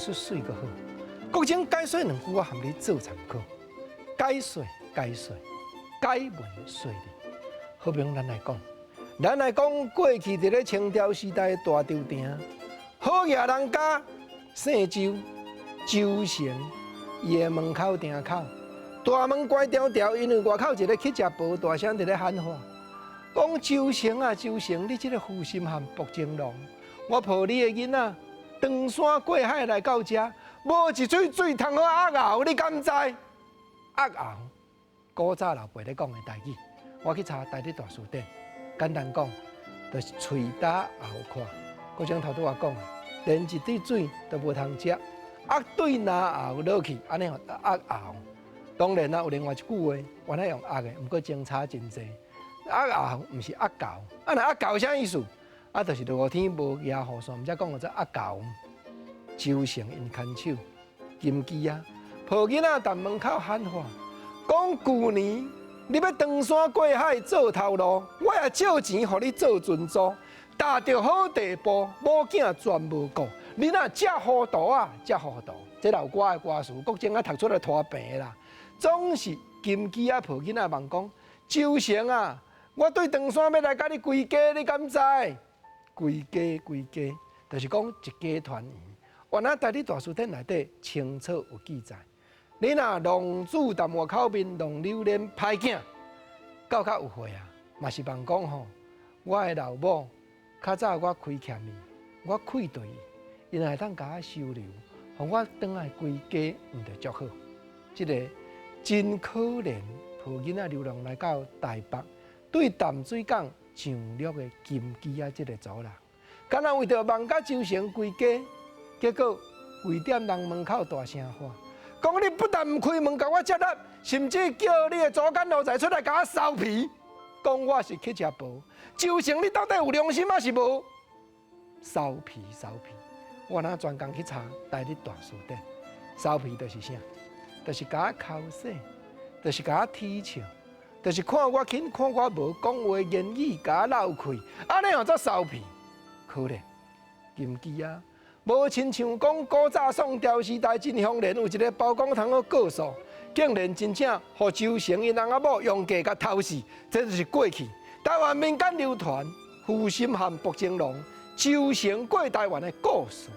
说水个好。国情解说2句，我含你做参考。解说，解文说理。好比咱来讲，过去伫咧清朝时代的大朝廷，好野人家姓周，周成，伊的门口埕口，大门关条条，因为外口一个去食饭，大声伫咧喊话，讲周成啊，周成，你这个负心汉薄情郎，我抱你的囡仔，登山过海来到这，无一嘴水通好压熬，你敢知？压熬，古早老爸咧讲的代志，我去查台历大词典，简单讲，就是喙打喉看。嗰种头拄我讲的，连一滴水都无通食，压对拿喉落去，安尼压熬。当然啦，有另外一句话，原来用压的，不过精差真济。压熬毋是压教，啊那压教啥意思？啊，就是落天无夜雨伞，毋则讲个做压教。周成因牵手，金鸡啊，抱囡仔踮门口喊话，讲旧年你要登山过海做头路，我也借钱互你做船租，踏着好地步，某囝全无顾。你若遮糊涂啊，遮糊涂，这老歌的歌词，国情啊读出来拖病啦。总是金鸡啊抱囡仔问讲，周成啊，我对登山要来甲你归家，你敢知？归家，就是讲一家团圆。原来台历大词典内底清楚有记载。你若浪子淡薄口面，浪流连歹囝，到较有岁啊，嘛是望讲吼，我的老母较早我亏欠伊，我愧对伊，因会当甲我收留，互我转来归家，毋着足好。即个真可怜，抱囡仔流浪来到台北，对淡水港上陆的金鸡啊，即个族人，敢若为着望甲周成归家，结果为踮人门口大声喊，讲你不但唔开门甲我接纳，甚至叫你的祖干奴才出来甲我收皮，讲我是去食饭。周成，你到底有良心还是无？收皮！我哪专工去查台历大词典，收皮就是啥？就是甲我口洗，就是甲我踢笑，就是看我轻看我无，讲话言语甲我闹开，安尼样才收皮。可怜金鸡啊！无亲像讲古早宋朝时代真香莲有一个包公通好告诉，竟然真正互周成因翁仔某用计甲偷死，这就是过去台湾民间流传负心汉薄情郎周成过台湾的故事。